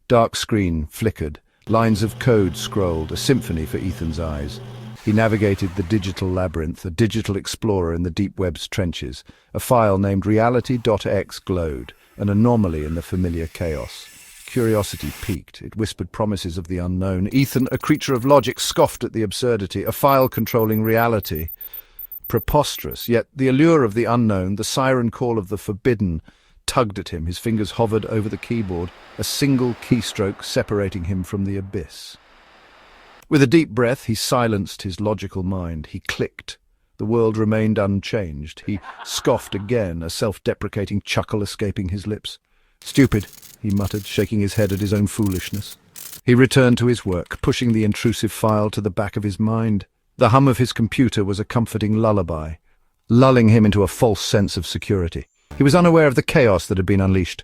Dark screen flickered. Lines of code scrolled, a symphony for Ethan's eyes. He navigated the digital labyrinth, a digital explorer in the deep web's trenches. A file named reality.exe glowed, an anomaly in the familiar chaos. Curiosity piqued. It whispered promises of the unknown. Ethan, a creature of logic, scoffed at the absurdity. A file controlling reality. Preposterous, yet the allure of the unknown, the siren call of the forbidden, tugged at him. His fingers hovered over the keyboard, a single keystroke separating him from the abyss. With a deep breath, he silenced his logical mind. He clicked. The world remained unchanged. He scoffed again, a self-deprecating chuckle escaping his lips. "Stupid," he muttered, shaking his head at his own foolishness. He returned to his work, pushing the intrusive file to the back of his mind. The hum of his computer was a comforting lullaby, lulling him into a false sense of security. He was unaware of the chaos that had been unleashed.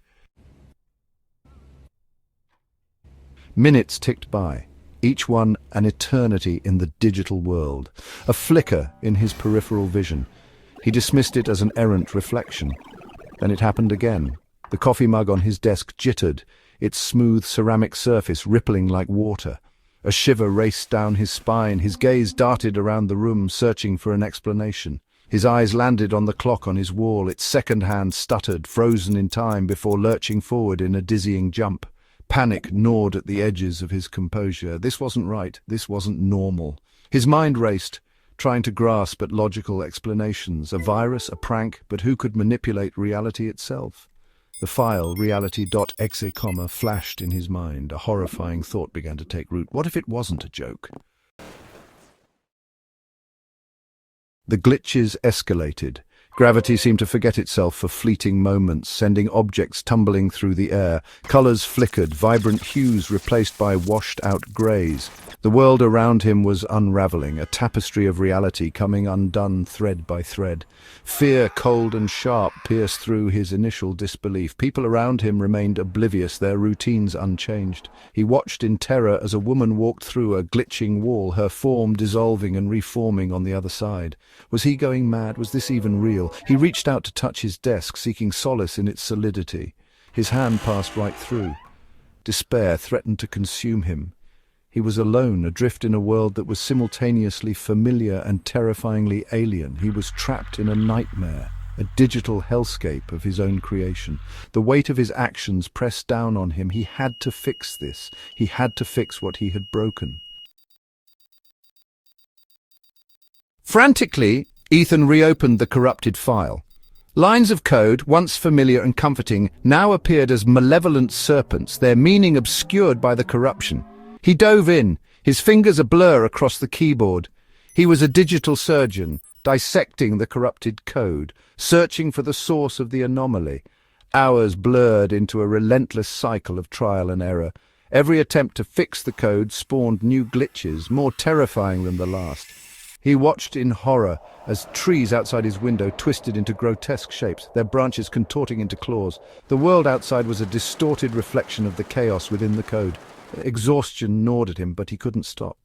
Minutes ticked by, each one an eternity in the digital world, a flicker in his peripheral vision. He dismissed it as an errant reflection. Then it happened again. The coffee mug on his desk jittered, its smooth ceramic surface rippling like water. A shiver raced down his spine. His gaze darted around the room, searching for an explanation. His eyes landed on the clock on his wall. Its second hand stuttered, frozen in time before lurching forward in a dizzying jump. Panic gnawed at the edges of his composure. This wasn't right. This wasn't normal. His mind raced, trying to grasp at logical explanations. A virus, a prank, but who could manipulate reality itself? The file, reality.exe, flashed in his mind. A horrifying thought began to take root. What if it wasn't a joke? The glitches escalated. Gravity seemed to forget itself for fleeting moments, sending objects tumbling through the air. Colors flickered, vibrant hues replaced by washed-out grays. The world around him was unraveling, a tapestry of reality coming undone thread by thread. Fear, cold and sharp, pierced through his initial disbelief. People around him remained oblivious, their routines unchanged. He watched in terror as a woman walked through a glitching wall, her form dissolving and reforming on the other side. Was he going mad? Was this even real? He reached out to touch his desk, seeking solace in its solidity. His hand passed right through. Despair threatened to consume him. He was alone, adrift in a world that was simultaneously familiar and terrifyingly alien. He was trapped in a nightmare, a digital hellscape of his own creation. The weight of his actions pressed down on him. He had to fix this. He had to fix what he had broken. Frantically, Ethan reopened the corrupted file. Lines of code, once familiar and comforting, now appeared as malevolent serpents, their meaning obscured by the corruption. He dove in, his fingers a blur across the keyboard. He was a digital surgeon, dissecting the corrupted code, searching for the source of the anomaly. Hours blurred into a relentless cycle of trial and error. Every attempt to fix the code spawned new glitches, more terrifying than the last. He watched in horror as trees outside his window twisted into grotesque shapes, their branches contorting into claws. The world outside was a distorted reflection of the chaos within the code. Exhaustion gnawed at him, but he couldn't stop.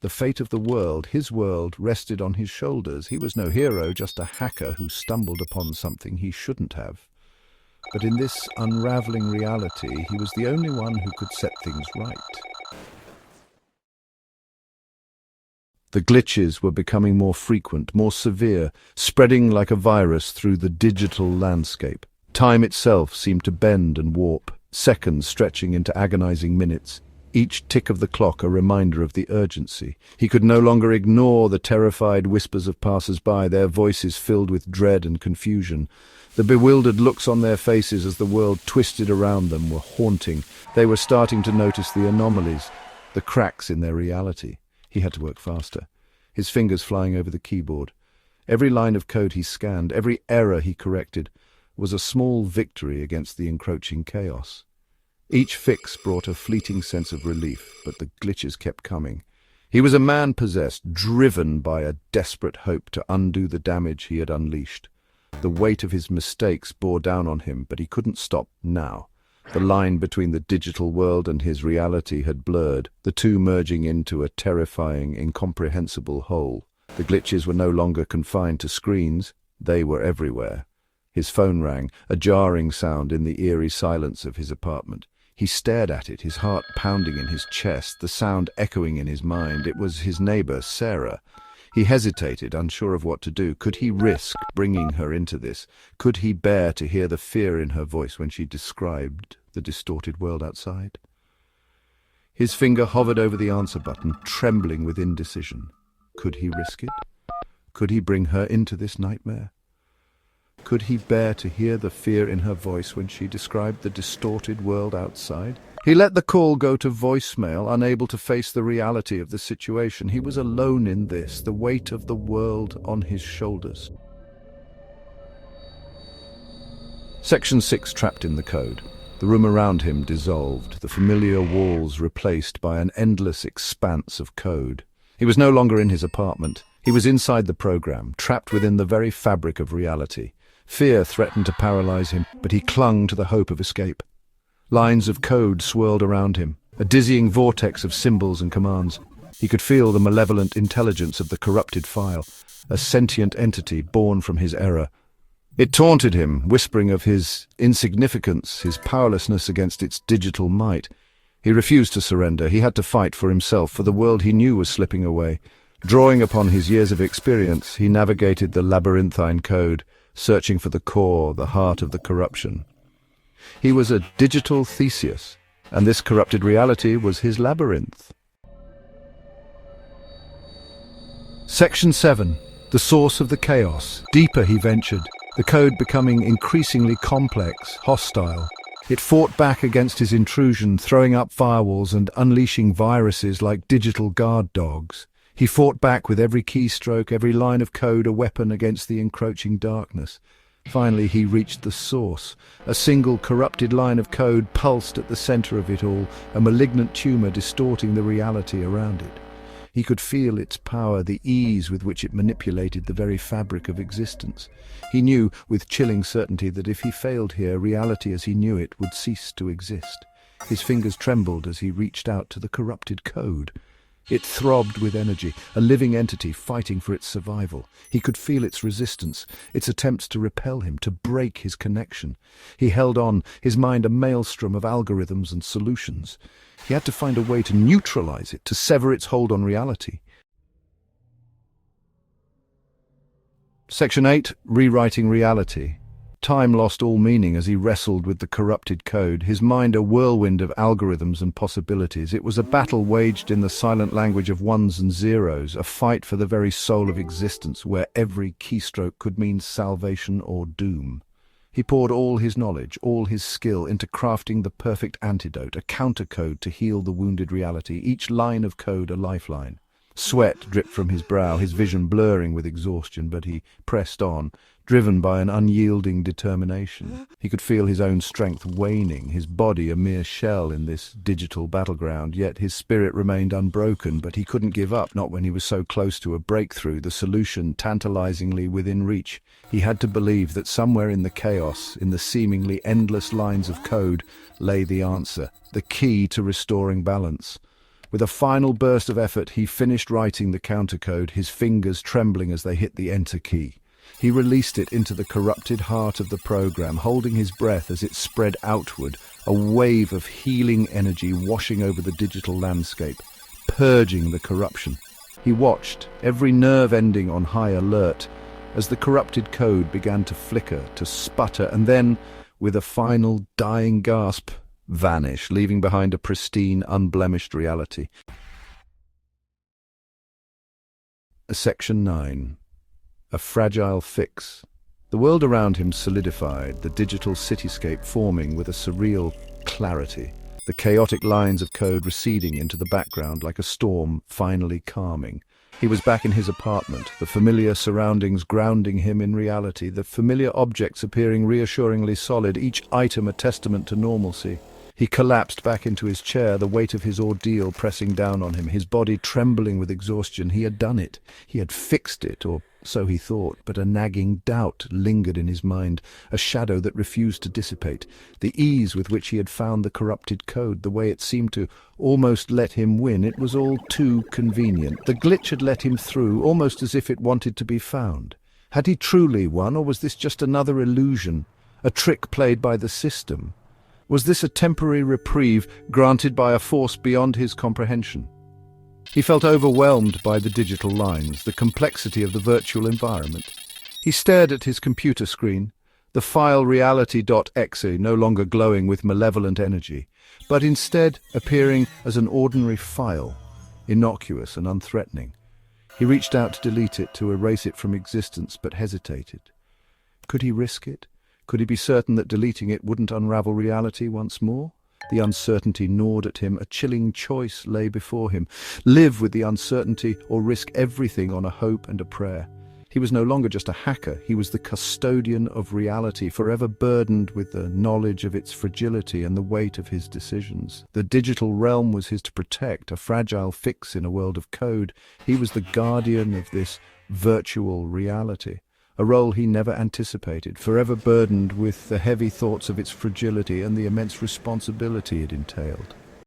The fate of the world, his world, rested on his shoulders. He was no hero, just a hacker who stumbled upon something he shouldn't have. But in this unraveling reality, he was the only one who could set things right. The glitches were becoming more frequent, more severe, spreading like a virus through the digital landscape. Time itself seemed to bend and warp, seconds stretching into agonizing minutes. Each tick of the clock a reminder of the urgency. He could no longer ignore the terrified whispers of passers-by, their voices filled with dread and confusion. The bewildered looks on their faces as the world twisted around them were haunting. They were starting to notice the anomalies, the cracks in their reality. He had to work faster, his fingers flying over the keyboard. Every line of code he scanned, every error he corrected, was a small victory against the encroaching chaos. Each fix brought a fleeting sense of relief, but the glitches kept coming. He was a man possessed, driven by a desperate hope to undo the damage he had unleashed. The weight of his mistakes bore down on him, but he couldn't stop now. The line between the digital world and his reality had blurred, the two merging into a terrifying, incomprehensible whole. The glitches were no longer confined to screens. They were everywhere. His phone rang, a jarring sound in the eerie silence of his apartment. He stared at it, his heart pounding in his chest, the sound echoing in his mind. It was his neighbor, Sarah. He hesitated, unsure of what to do. Could he risk bringing her into this? Could he bear to hear the fear in her voice when she described the distorted world outside? His finger hovered over the answer button, trembling with indecision. Could he risk it? Could he bring her into this nightmare? Could he bear to hear the fear in her voice when she described the distorted world outside? He let the call go to voicemail, unable to face the reality of the situation. He was alone in this, the weight of the world on his shoulders. Section 6 trapped in the code. The room around him dissolved, the familiar walls replaced by an endless expanse of code. He was no longer in his apartment. He was inside the program, trapped within the very fabric of reality. Fear threatened to paralyze him, but he clung to the hope of escape. Lines of code swirled around him, a dizzying vortex of symbols and commands. He could feel the malevolent intelligence of the corrupted file, a sentient entity born from his error. It taunted him, whispering of his insignificance, his powerlessness against its digital might. He refused to surrender. He had to fight for himself, for the world he knew was slipping away. Drawing upon his years of experience, he navigated the labyrinthine code, searching for the core, the heart of the corruption. He was a digital Theseus, and this corrupted reality was his labyrinth. Section 7. The source of the chaos. Deeper he ventured, the code becoming increasingly complex, hostile. It fought back against his intrusion, throwing up firewalls and unleashing viruses like digital guard dogs. He fought back with every keystroke, every line of code a weapon against the encroaching darkness. Finally, he reached the source. A single corrupted line of code pulsed at the center of it all, a malignant tumor distorting the reality around it. He could feel its power, the ease with which it manipulated the very fabric of existence. He knew with chilling certainty that if he failed here, reality as he knew it would cease to exist. His fingers trembled as he reached out to the corrupted code. It throbbed with energy, a living entity fighting for its survival. He could feel its resistance, its attempts to repel him, to break his connection. He held on, his mind a maelstrom of algorithms and solutions. He had to find a way to neutralize it, to sever its hold on reality. Section 8. Rewriting reality. Time lost all meaning as he wrestled with the corrupted code, his mind a whirlwind of algorithms and possibilities. It was a battle waged in the silent language of ones and zeros, a fight for the very soul of existence, where every keystroke could mean salvation or doom. He poured all his knowledge, all his skill into crafting the perfect antidote, a countercode to heal the wounded reality, each line of code a lifeline. Sweat dripped from his brow, his vision blurring with exhaustion, but he pressed on, driven by an unyielding determination. He could feel his own strength waning, his body a mere shell in this digital battleground, yet his spirit remained unbroken. But he couldn't give up, not when he was so close to a breakthrough, the solution tantalizingly within reach. He had to believe that somewhere in the chaos, in the seemingly endless lines of code, lay the answer, the key to restoring balance. With a final burst of effort, he finished writing the countercode, his fingers trembling as they hit the enter key. He released it into the corrupted heart of the program, holding his breath as it spread outward, a wave of healing energy washing over the digital landscape, purging the corruption. He watched, every nerve ending on high alert, as the corrupted code began to flicker, to sputter, and then, with a final dying gasp, vanish, leaving behind a pristine, unblemished reality. Section 9. A fragile fix. The world around him solidified, the digital cityscape forming with a surreal clarity, the chaotic lines of code receding into the background like a storm finally calming. He was back in his apartment, the familiar surroundings grounding him in reality, the familiar objects appearing reassuringly solid, each item a testament to normalcy. He collapsed back into his chair, the weight of his ordeal pressing down on him, his body trembling with exhaustion. He had done it. He had fixed it, or so he thought, but a nagging doubt lingered in his mind, a shadow that refused to dissipate. The ease with which he had found the corrupted code, the way it seemed to almost let him win, it was all too convenient. The glitch had let him through, almost as if it wanted to be found. Had he truly won, or was this just another illusion, a trick played by the system? Was this a temporary reprieve granted by a force beyond his comprehension? He felt overwhelmed by the digital lines, the complexity of the virtual environment. He stared at his computer screen, the file reality.exe no longer glowing with malevolent energy, but instead appearing as an ordinary file, innocuous and unthreatening. He reached out to delete it, to erase it from existence, but hesitated. Could he risk it? Could he be certain that deleting it wouldn't unravel reality once more? The uncertainty gnawed at him. A chilling choice lay before him. Live with the uncertainty or risk everything on a hope and a prayer. He was no longer just a hacker. He was the custodian of reality, forever burdened with the knowledge of its fragility and the weight of his decisions. The digital realm was his to protect, a fragile fix in a world of code. He was the guardian of this virtual reality, a role he never anticipated, forever burdened with the heavy thoughts of its fragility and the immense responsibility it entailed.